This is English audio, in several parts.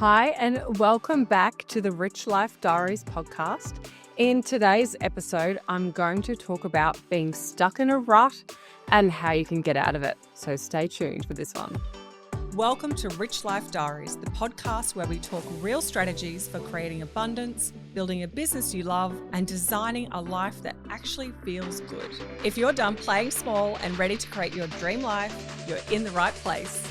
Hi, and welcome back to the Rich Life Diaries podcast. In today's episode, I'm going to talk about being stuck in a rut and how you can get out of it. So stay tuned for this one. Welcome to Rich Life Diaries, the podcast where we talk real strategies for creating abundance, building a business you love, and designing a life that actually feels good. If you're done playing small and ready to create your dream life, you're in the right place.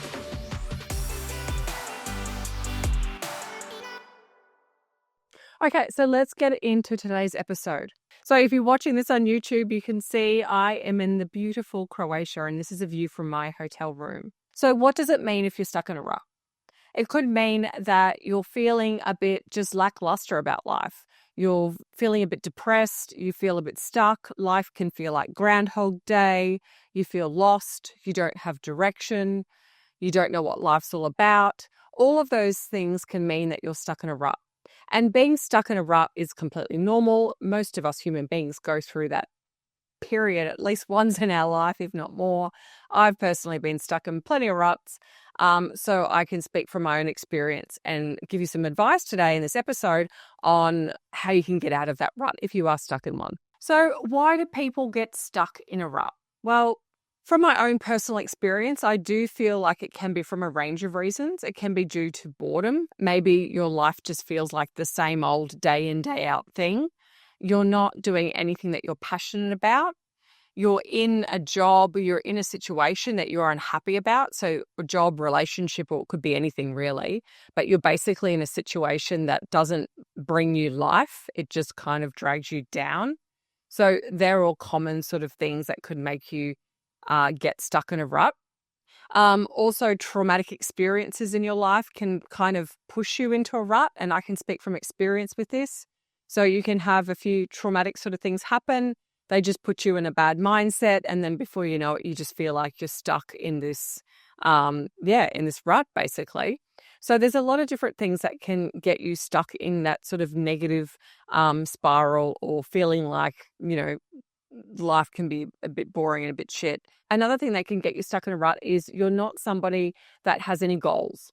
Okay, so let's get into today's episode. So if you're watching this on YouTube, you can see I am in the beautiful Croatia, and this is a view from my hotel room. So what does it mean if you're stuck in a rut? It could mean that you're feeling a bit just lackluster about life. You're feeling a bit depressed. You feel a bit stuck. Life can feel like Groundhog Day. You feel lost. You don't have direction. You don't know what life's all about. All of those things can mean that you're stuck in a rut. And being stuck in a rut is completely normal. Most of us human beings go through that period at least once in our life, if not more. I've personally been stuck in plenty of ruts, so I can speak from my own experience and give you some advice today in this episode on how you can get out of that rut if you are stuck in one. So why do people get stuck in a rut? Well, from my own personal experience, I do feel like it can be from a range of reasons. It can be due to boredom. Maybe your life just feels like the same old day in, day out thing. You're not doing anything that you're passionate about. You're in a job, you're in a situation that you're unhappy about. So a job, relationship, or it could be anything really. But you're basically in a situation that doesn't bring you life. It just kind of drags you down. So they're all common sort of things that could make you get stuck in a rut. Also, traumatic experiences in your life can kind of push you into a rut, and I can speak from experience with this. So you can have a few traumatic sort of things happen. They just put you in a bad mindset, and then before you know it, you just feel like you're stuck in this, in this rut, basically. So there's a lot of different things that can get you stuck in that sort of negative spiral, or feeling like, life can be a bit boring and a bit shit. Another thing that can get you stuck in a rut is you're not somebody that has any goals.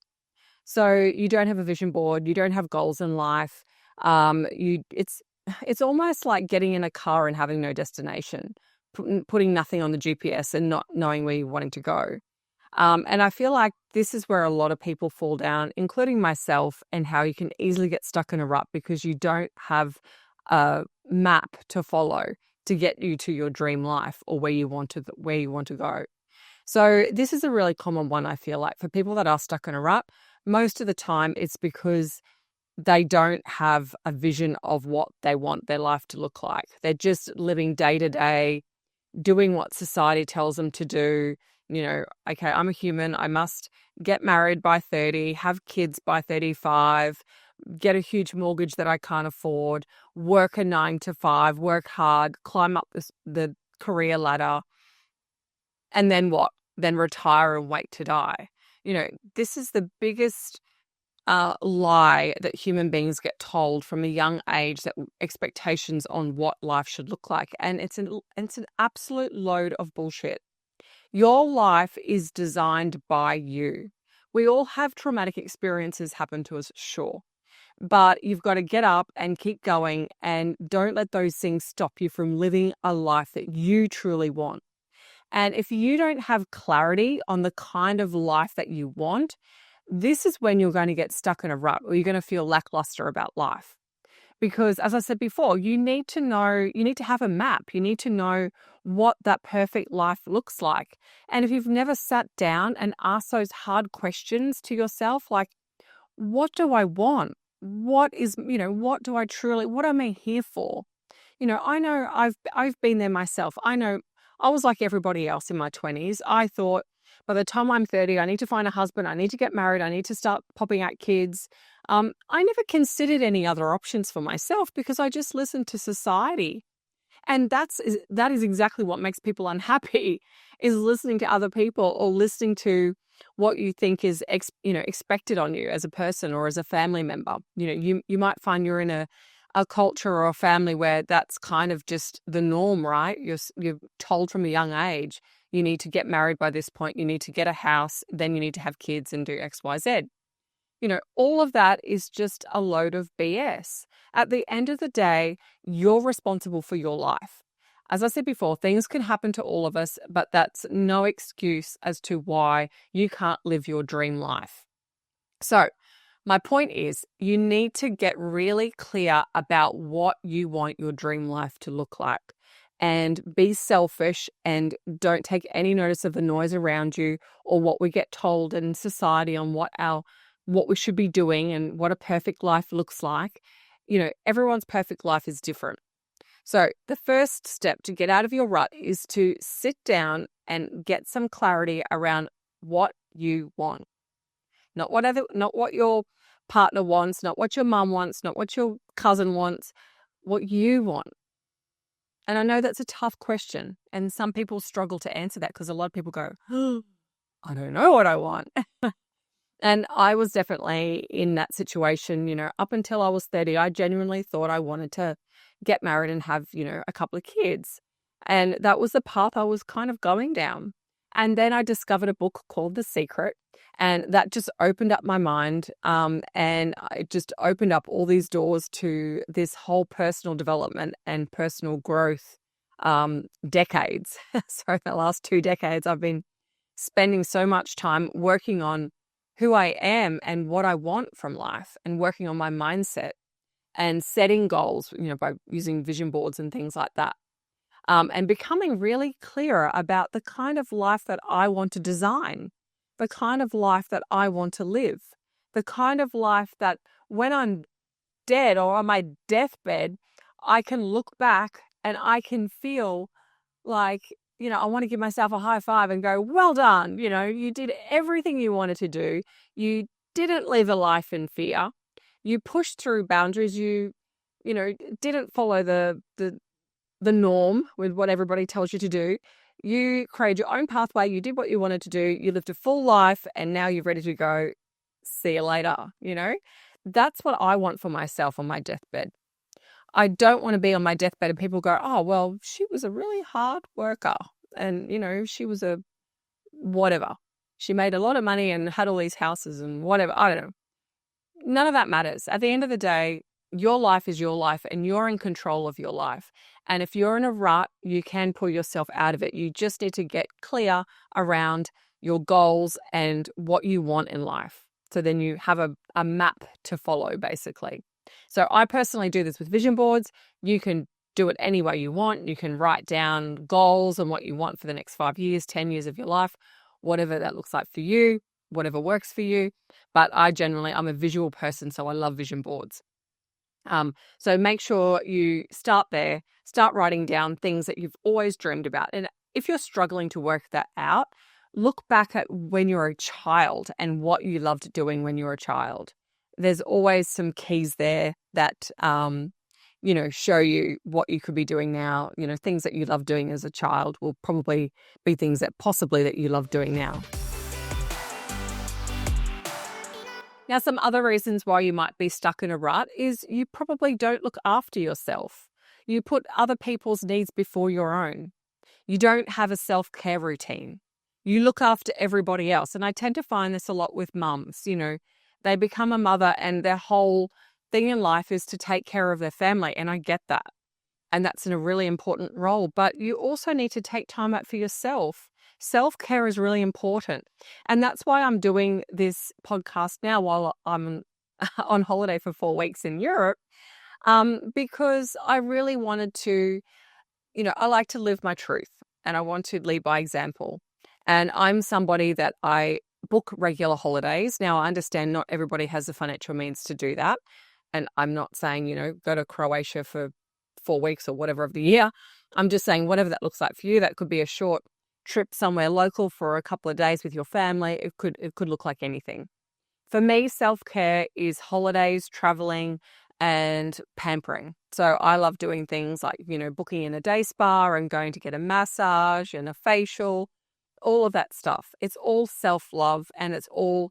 So you don't have a vision board, you don't have goals in life. It's almost like getting in a car and having no destination, putting nothing on the GPS and not knowing where you're wanting to go. And I feel like this is where a lot of people fall down, including myself, and how you can easily get stuck in a rut because you don't have a map to follow to get you to your dream life or where you want to go. So this is a really common one, I feel like, for people that are stuck in a rut. Most of the time it's because they don't have a vision of what they want their life to look like. They're just living day to day, doing what society tells them to do. Okay, I'm a human. I must get married by 30, have kids by 35, get a huge mortgage that I can't afford, work a 9 to 5, work hard, climb up the career ladder, and then what? Then retire and wait to die. This is the biggest lie that human beings get told from a young age, that expectations on what life should look like. And it's an absolute load of bullshit. Your life is designed by you. We all have traumatic experiences happen to us, sure. But you've got to get up and keep going, and don't let those things stop you from living a life that you truly want. And if you don't have clarity on the kind of life that you want, this is when you're going to get stuck in a rut, or you're going to feel lackluster about life. Because as I said before, you need to have a map. You need to know what that perfect life looks like. And if you've never sat down and asked those hard questions to yourself, like, what do I want? What am I here for? I know I've been there myself. I know I was like everybody else in my 20s. I thought by the time I'm 30, I need to find a husband, I need to get married, I need to start popping out kids. I never considered any other options for myself because I just listened to society. And that is exactly what makes people unhappy, is listening to other people, or listening to what you think is expected on you as a person or as a family member. You might find you're in a culture or a family where that's kind of just the norm, right? You're told from a young age, you need to get married by this point, you need to get a house, then you need to have kids and do X, Y, Z. All of that is just a load of BS. At the end of the day, you're responsible for your life. As I said before, things can happen to all of us, but that's no excuse as to why you can't live your dream life. So, my point is, you need to get really clear about what you want your dream life to look like, and be selfish and don't take any notice of the noise around you or what we get told in society on what we should be doing and what a perfect life looks like. Everyone's perfect life is different. So the first step to get out of your rut is to sit down and get some clarity around what you want. Not what your partner wants, not what your mum wants, not what your cousin wants, what you want. And I know that's a tough question, and some people struggle to answer that because a lot of people go, oh, I don't know what I want. And I was definitely in that situation, up until I was 30, I genuinely thought I wanted to get married and have, a couple of kids. And that was the path I was kind of going down. And then I discovered a book called The Secret, and that just opened up my mind. And it just opened up all these doors to this whole personal development and personal growth decades. So the last 2 decades, I've been spending so much time working on who I am and what I want from life, and working on my mindset and setting goals, by using vision boards and things like that. And becoming really clearer about the kind of life that I want to design, the kind of life that I want to live, the kind of life that when I'm dead or on my deathbed, I can look back and I can feel like, I want to give myself a high five and go, well done. You did everything you wanted to do. You didn't live a life in fear. You pushed through boundaries. You didn't follow the norm with what everybody tells you to do. You created your own pathway. You did what you wanted to do. You lived a full life, and now you're ready to go. See you later. That's what I want for myself on my deathbed. I don't want to be on my deathbed and people go, oh, well, she was a really hard worker and, she was a whatever. She made a lot of money and had all these houses and whatever. I don't know. None of that matters. At the end of the day, your life is your life and you're in control of your life. And if you're in a rut, you can pull yourself out of it. You just need to get clear around your goals and what you want in life. So then you have a map to follow, basically. So I personally do this with vision boards. You can do it any way you want. You can write down goals and what you want for the next 5 years, 10 years of your life, whatever that looks like for you, whatever works for you. But I'm a visual person, so I love vision boards. So make sure you start there, start writing down things that you've always dreamed about. And if you're struggling to work that out, look back at when you're a child and what you loved doing when you were a child. There's always some keys there that, show you what you could be doing now. Things that you love doing as a child will probably be things that you love doing now. Now, some other reasons why you might be stuck in a rut is you probably don't look after yourself. You put other people's needs before your own. You don't have a self-care routine. You look after everybody else. And I tend to find this a lot with mums. They become a mother and their whole thing in life is to take care of their family. And I get that. And that's a really important role. But you also need to take time out for yourself. Self-care is really important. And that's why I'm doing this podcast now while I'm on holiday for 4 weeks in Europe, because I really wanted to, I like to live my truth and I want to lead by example. And I'm somebody that I book regular holidays. Now, I understand not everybody has the financial means to do that. And I'm not saying, go to Croatia for 4 weeks or whatever of the year. I'm just saying whatever that looks like for you. That could be a short trip somewhere local for a couple of days with your family. It could look like anything. For me, self-care is holidays, traveling, and pampering. So I love doing things like, booking in a day spa and going to get a massage and a facial, all of that stuff. It's all self-love and it's all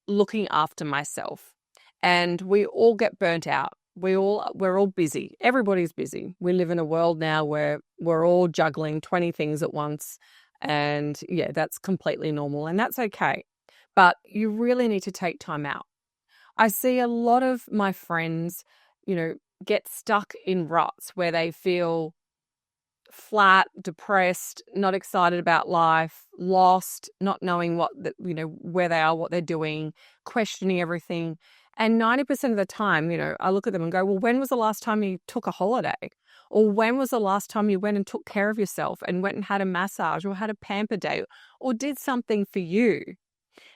looking after myself. And we all get burnt out. We're all busy. Everybody's busy. We live in a world now where we're all juggling 20 things at once. And that's completely normal and that's okay. But you really need to take time out. I see a lot of my friends, you know, get stuck in ruts where they feel flat, depressed, not excited about life, lost, not knowing where they are, what they're doing, questioning everything. And 90% of the time, I look at them and go, well, when was the last time you took a holiday? Or when was the last time you went and took care of yourself and went and had a massage or had a pamper day or did something for you?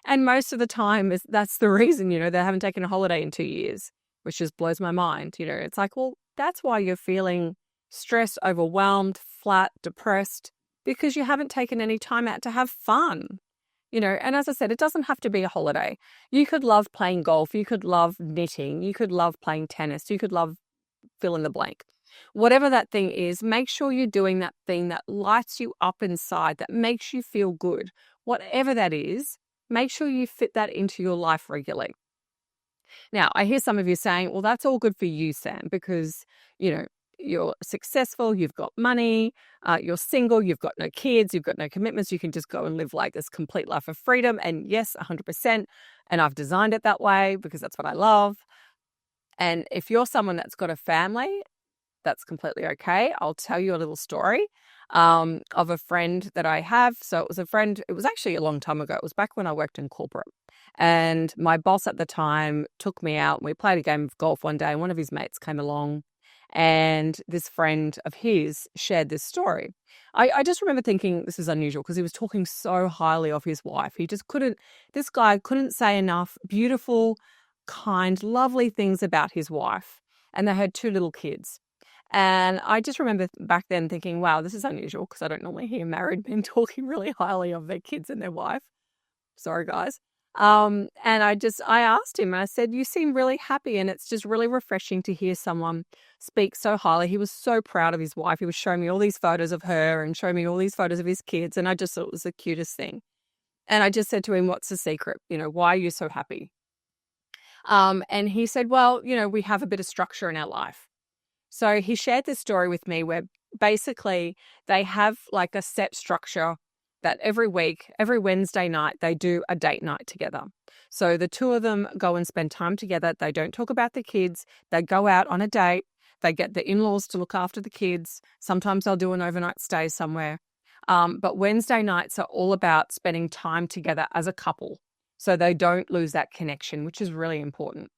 And most of the time that's the reason, they haven't taken a holiday in 2 years, which just blows my mind. It's like, well, that's why you're feeling stressed, overwhelmed, flat, depressed, because you haven't taken any time out to have fun. And as I said, it doesn't have to be a holiday. You could love playing golf. You could love knitting. You could love playing tennis. You could love fill in the blank. Whatever that thing is, make sure you're doing that thing that lights you up inside, that makes you feel good. Whatever that is, make sure you fit that into your life regularly. Now, I hear some of you saying, well, that's all good for you, Sam, because, you're successful, you've got money, you're single, you've got no kids, you've got no commitments, you can just go and live like this complete life of freedom. And yes, 100%. And I've designed it that way because that's what I love. And if you're someone that's got a family, that's completely okay. I'll tell you a little story of a friend that I have. So it was actually a long time ago. It was back when I worked in corporate. And my boss at the time took me out and we played a game of golf one day. And one of his mates came along and this friend of his shared this story. I just remember thinking this is unusual because he was talking so highly of his wife. This guy couldn't say enough beautiful, kind, lovely things about his wife. And they had 2 little kids. And I just remember back then thinking, wow, this is unusual because I don't normally hear married men talking really highly of their kids and their wife. Sorry, guys. And I asked him, I said, you seem really happy. And it's just really refreshing to hear someone speak so highly. He was so proud of his wife. He was showing me all these photos of her and showing me all these photos of his kids. And I just thought it was the cutest thing. And I just said to him, what's the secret? Why are you so happy? And he said, well, we have a bit of structure in our life. So he shared this story with me where basically they have like a set structure that every week, every Wednesday night, they do a date night together. So the 2 of them go and spend time together. They don't talk about the kids. They go out on a date. They get the in-laws to look after the kids. Sometimes they'll do an overnight stay somewhere. But Wednesday nights are all about spending time together as a couple. So they don't lose that connection, which is really important.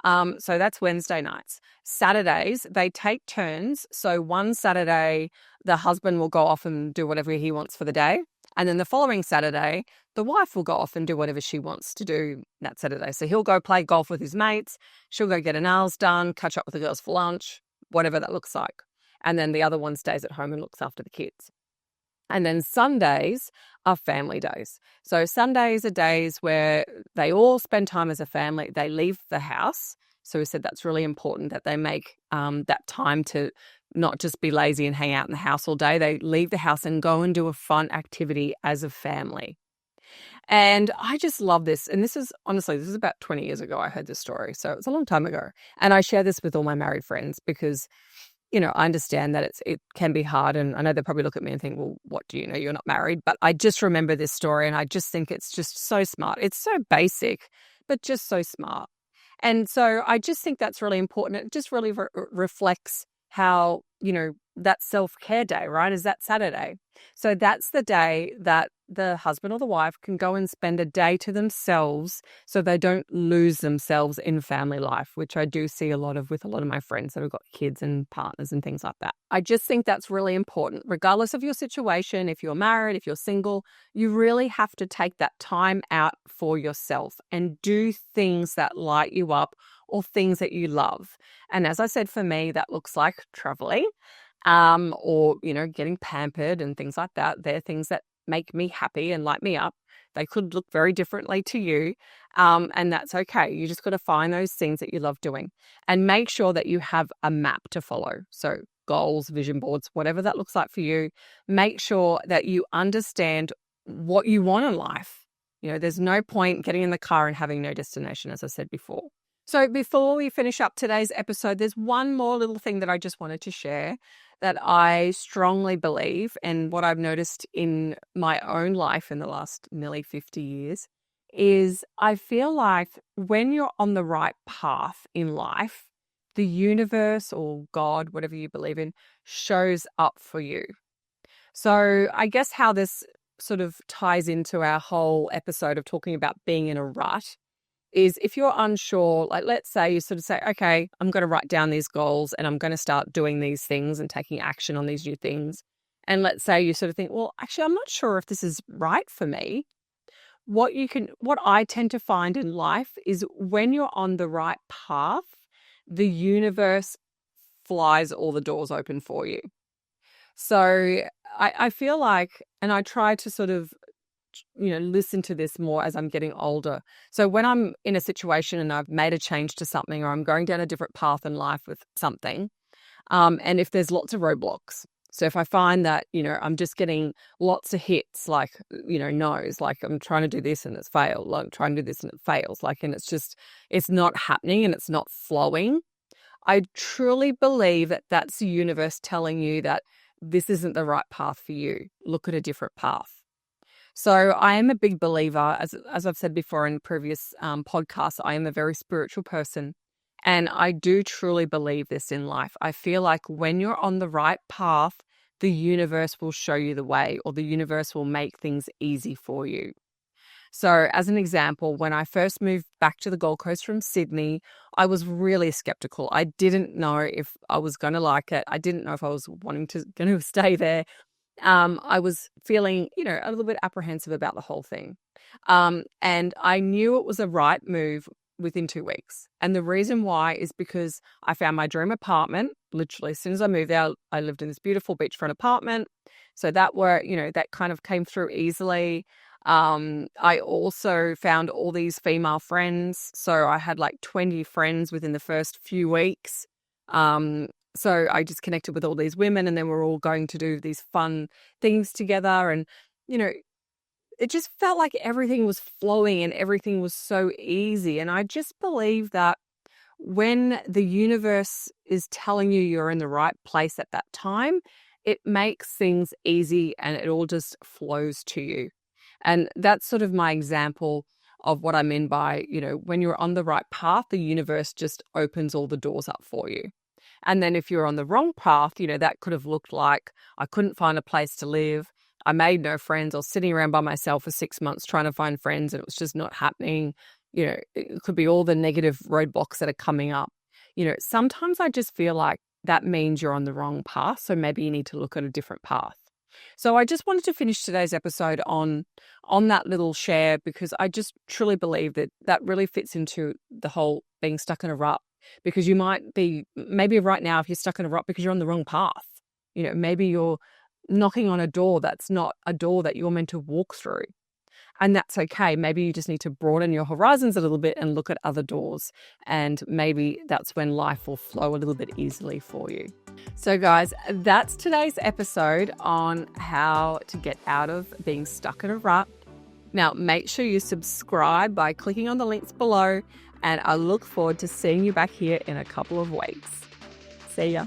So that's Wednesday nights. Saturdays, they take turns. So one Saturday, the husband will go off and do whatever he wants for the day. And then the following Saturday, the wife will go off and do whatever she wants to do that Saturday. So he'll go play golf with his mates. She'll go get her nails done, catch up with the girls for lunch, whatever that looks like. And then the other one stays at home and looks after the kids. And then Sundays are family days. So Sundays are days where they all spend time as a family. They leave the house. So we said that's really important that they make that time to not just be lazy and hang out in the house all day. They leave the house and go and do a fun activity as a family. And I just love this. And this is about 20 years ago I heard this story. So it's a long time ago. And I share this with all my married friends because I understand that it can be hard, and I know they probably look at me and think, well, what do you know? You're not married. But I just remember this story, and I just think it's just so smart. It's so basic, but just so smart. And so I just think that's really important. It just really reflects how, that self-care day, right, is that Saturday. So that's the day that the husband or the wife can go and spend a day to themselves so they don't lose themselves in family life, which I do see a lot of with a lot of my friends that have got kids and partners and things like that. I just think that's really important. Regardless of your situation, if you're married, if you're single, you really have to take that time out for yourself and do things that light you up or things that you love. And as I said, for me, that looks like traveling. Or, getting pampered and things like that. They're things that make me happy and light me up. They could look very differently to you, and that's okay. You just got to find those things that you love doing and make sure that you have a map to follow. So goals, vision boards, whatever that looks like for you, make sure that you understand what you want in life. There's no point getting in the car and having no destination, as I said before. So before we finish up today's episode, there's one more little thing that I just wanted to share that I strongly believe, and what I've noticed in my own life in the last nearly 50 years, is I feel like when you're on the right path in life, the universe or God, whatever you believe in, shows up for you. So I guess how this sort of ties into our whole episode of talking about being in a rut is if you're unsure, like let's say you sort of say, okay, I'm going to write down these goals and I'm going to start doing these things and taking action on these new things. And let's say you sort of think, well, actually, I'm not sure if this is right for me. What I tend to find in life is when you're on the right path, the universe flies all the doors open for you. So I feel like, and I try to sort of, listen to this more as I'm getting older. So when I'm in a situation and I've made a change to something or I'm going down a different path in life with something, and if there's lots of roadblocks. So if I find that, I'm just getting lots of hits, like, no's, like I'm trying to do this and it's failed, like I'm trying to do this and it fails, like, and it's not happening and it's not flowing. I truly believe that that's the universe telling you that this isn't the right path for you. Look at a different path. So I am a big believer, as I've said before in previous podcasts, I am a very spiritual person. And I do truly believe this in life. I feel like when you're on the right path, the universe will show you the way, or the universe will make things easy for you. So as an example, when I first moved back to the Gold Coast from Sydney, I was really skeptical. I didn't know if I was going to like it. I didn't know if I was going to stay there. I was feeling, a little bit apprehensive about the whole thing. And I knew it was a right move within 2 weeks. And the reason why is because I found my dream apartment. Literally, as soon as I moved there, I lived in this beautiful beachfront apartment. So that that kind of came through easily. I also found all these female friends. So I had like 20 friends within the first few weeks. So I just connected with all these women and then we're all going to do these fun things together. And, it just felt like everything was flowing and everything was so easy. And I just believe that when the universe is telling you you're in the right place at that time, it makes things easy and it all just flows to you. And that's sort of my example of what I mean by, when you're on the right path, the universe just opens all the doors up for you. And then if you're on the wrong path, that could have looked like I couldn't find a place to live. I made no friends. I was sitting around by myself for 6 months trying to find friends and it was just not happening. It could be all the negative roadblocks that are coming up. Sometimes I just feel like that means you're on the wrong path. So maybe you need to look at a different path. So I just wanted to finish today's episode on that little share because I just truly believe that really fits into the whole being stuck in a rut. Because you might be, maybe right now, if you're stuck in a rut because you're on the wrong path, maybe you're knocking on a door that's not a door that you're meant to walk through. And that's okay. Maybe you just need to broaden your horizons a little bit and look at other doors. And maybe that's when life will flow a little bit easily for you. So guys, that's today's episode on how to get out of being stuck in a rut. Now, make sure you subscribe by clicking on the links below. And I look forward to seeing you back here in a couple of weeks. See ya.